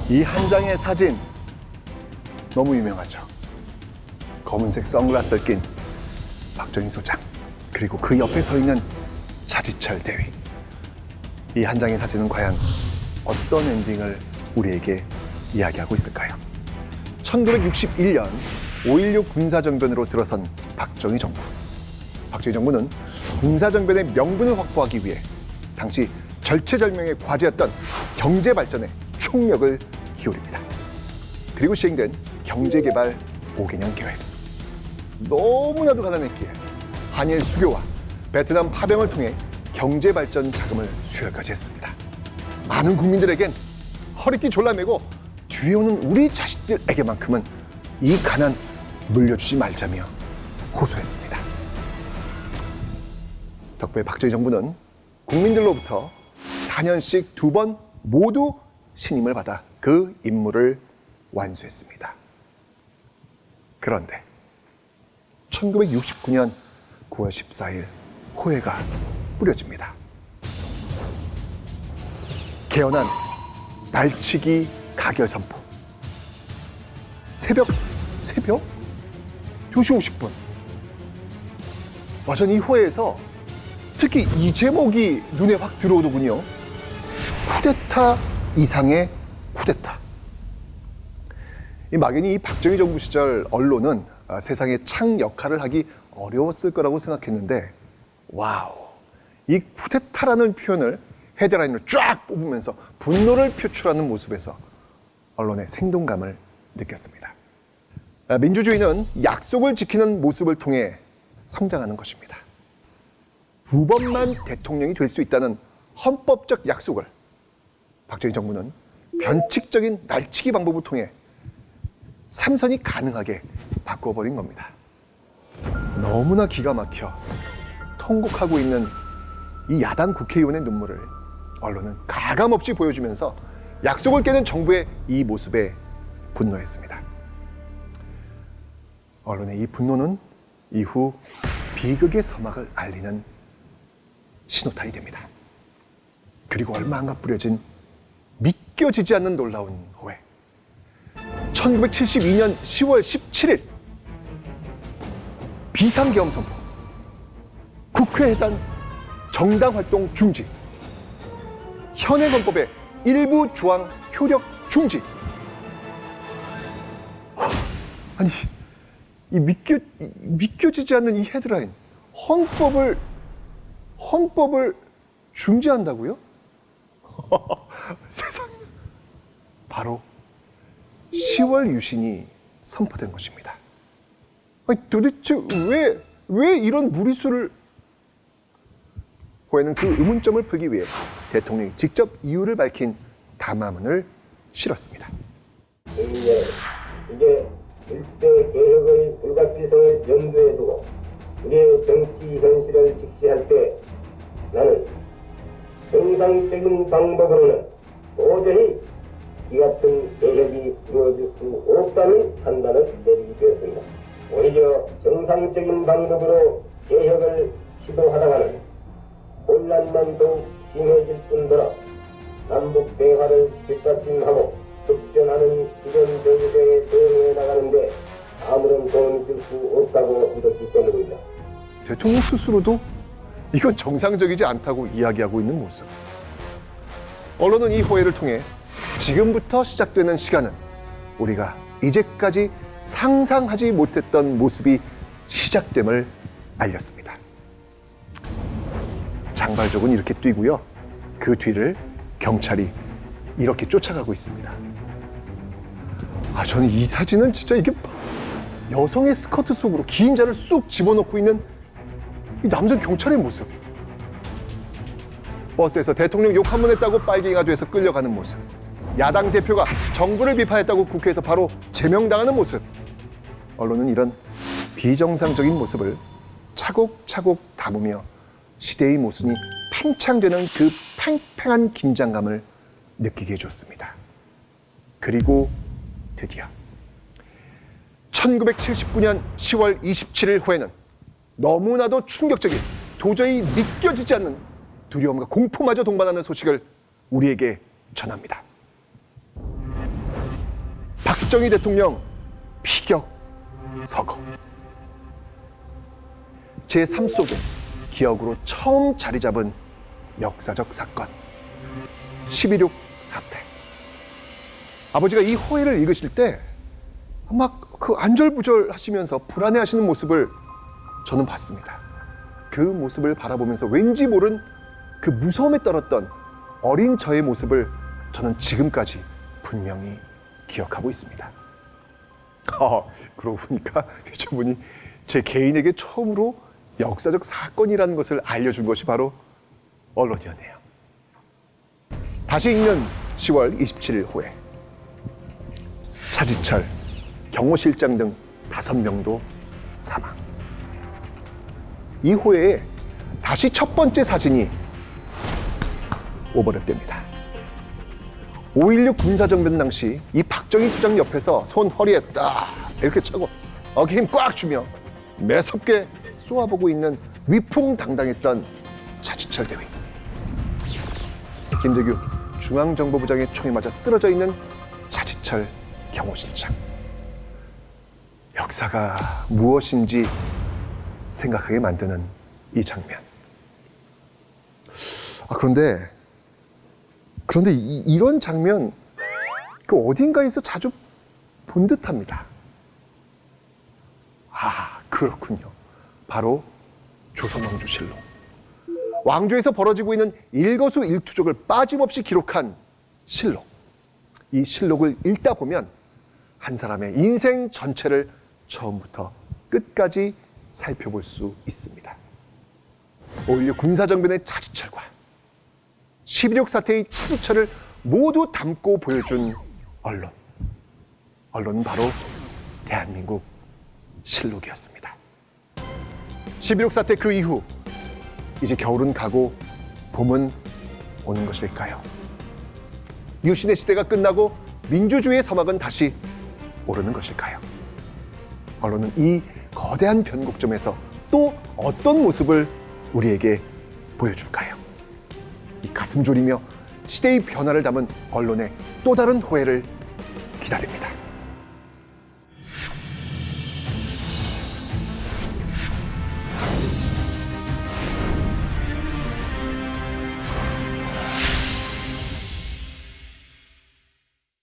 이 한 장의 사진 너무 유명하죠. 검은색 선글라스를 낀 박정희 소장, 그리고 그 옆에 서 있는 차지철 대위. 이 한 장의 사진은 과연 어떤 엔딩을 우리에게 이야기하고 있을까요? 1961년 5.16 군사정변으로 들어선 박정희 정부. 박정희 정부는 군사정변의 명분을 확보하기 위해 당시 절체절명의 과제였던 경제발전에 총력을 기울입니다. 그리고 시행된 경제개발 5개년 계획. 너무나도 가난했기에 한일 수교와 베트남 파병을 통해 경제발전 자금을 수혈까지 했습니다. 많은 국민들에겐 허리띠 졸라매고 뒤에 오는 우리 자식들에게만큼은 이 가난 물려주지 말자며 호소했습니다. 덕분에 박정희 정부는 국민들로부터 4년씩 2번 모두 신임을 받아 그 임무를 완수했습니다. 그런데 1969년 9월 14일 호해가 뿌려집니다. 개헌안 날치기 가결 선포. 새벽 2시 50분. 저는 이 호해에서 특히 이 제목이 눈에 확 들어오더군요. 쿠데타 이상의 쿠데타. 이 막연히 이 박정희 정부 시절 언론은 세상에 창 역할을 하기 어려웠을 거라고 생각했는데, 와우, 이 쿠데타라는 표현을 헤드라인으로 쫙 뽑으면서 분노를 표출하는 모습에서 언론의 생동감을 느꼈습니다. 민주주의는 약속을 지키는 모습을 통해 성장하는 것입니다. 2번만 대통령이 될 수 있다는 헌법적 약속을 박정희 정부는 변칙적인 날치기 방법을 통해 3선이 가능하게 바꿔버린 겁니다. 너무나 기가 막혀 통곡하고 있는 이 야당 국회의원의 눈물을 언론은 가감없이 보여주면서 약속을 깨는 정부의 이 모습에 분노했습니다. 언론의 이 분노는 이후 비극의 서막을 알리는 신호탄이 됩니다. 그리고 얼마 안 가 뿌려진 믿겨지지 않는 놀라운 호해. 1972년 10월 17일 비상계엄 선포, 국회 해산, 정당 활동 중지, 현행 헌법의 일부 조항 효력 중지. 아니, 이 믿겨지지 않는 이 헤드라인, 헌법을 중지한다고요? 세상에. 바로 10월 유신이 선포된 것입니다. 아니, 도대체 왜 이런 무리수를? 호해는 그 의문점을 풀기 위해 대통령이 직접 이유를 밝힌 담화문을 실었습니다. 이제 일대 개혁의 불가피성을 염두에 두고 우리의 정치 현실을 직시할 때 나는 정상적인 방법으로는 도저히 이 같은 개혁이 이루어질 수 없다는 판단을 내리게 되었습니다. 오히려 정상적인 방법으로 개혁을 시도하다가는 혼란만 더욱 심해질 뿐더러 남북 대화를 뒷받침하고 급변하는 기존 정세에 대응해 나가는데 아무런 도움이 줄 수 없다고 믿었기 때문입니다. 대통령 스스로도 이건 정상적이지 않다고 이야기하고 있는 모습. 언론은 이 호해를 통해 지금부터 시작되는 시간은 우리가 이제까지 상상하지 못했던 모습이 시작됨을 알렸습니다. 장발족은 이렇게 뛰고요. 그 뒤를 경찰이 이렇게 쫓아가고 있습니다. 저는 이 사진은 진짜 이게 여성의 스커트 속으로 긴 자를 쑥 집어넣고 있는 이 남성 경찰의 모습. 버스에서 대통령 욕 한 번 했다고 빨갱이가 돼서 끌려가는 모습. 야당 대표가 정부를 비판했다고 국회에서 바로 제명당하는 모습. 언론은 이런 비정상적인 모습을 차곡차곡 담으며 시대의 모순이 팽창되는 그 팽팽한 긴장감을 느끼게 해줬습니다. 그리고 드디어 1979년 10월 27일 후에는 너무나도 충격적인, 도저히 믿겨지지 않는 두려움과 공포마저 동반하는 소식을 우리에게 전합니다. 박정희 대통령 피격 서거. 제 삶 속에 기억으로 처음 자리 잡은 역사적 사건, 11.6 사태. 아버지가 이 호해를 읽으실 때 막 그 안절부절 하시면서 불안해하시는 모습을 저는 봤습니다. 그 모습을 바라보면서 왠지 모른 그 무서움에 떨었던 어린 저의 모습을 저는 지금까지 분명히 기억하고 있습니다. 그러고 보니까 저분이 제 개인에게 처음으로 역사적 사건이라는 것을 알려준 것이 바로 언론이었네요. 다시 읽는 10월 27일 후에 차지철, 경호실장 등 5명도 사망. 이 후에 다시 첫 번째 사진이 오버랩됩니다. 5.16 군사정변 당시 이 박정희 수장 옆에서 손 허리에 딱 이렇게 차고 어깨 힘 꽉 주며 매섭게 쏘아보고 있는 위풍당당했던 차지철 대위. 김대규 중앙정보부장의 총에 맞아 쓰러져 있는 차지철 경호실장. 역사가 무엇인지 생각하게 만드는 이 장면. 그런데 이런 장면 그 어딘가에서 자주 본 듯합니다. 그렇군요. 바로 조선왕조실록. 왕조에서 벌어지고 있는 일거수일투족을 빠짐없이 기록한 실록. 이 실록을 읽다 보면 한 사람의 인생 전체를 처음부터 끝까지 살펴볼 수 있습니다. 5.16 군사정변의 차지철과 11.6 사태의 차지철을 모두 담고 보여준 언론. 언론은 바로 대한민국 실록이었습니다. 11.6 사태 그 이후 이제 겨울은 가고 봄은 오는 것일까요? 유신의 시대가 끝나고 민주주의의 서막은 다시 오르는 것일까요? 언론은 이 거대한 변곡점에서 또 어떤 모습을 우리에게 보여줄까요? 이 가슴 졸이며 시대의 변화를 담은 언론의 또 다른 호해를 기다립니다.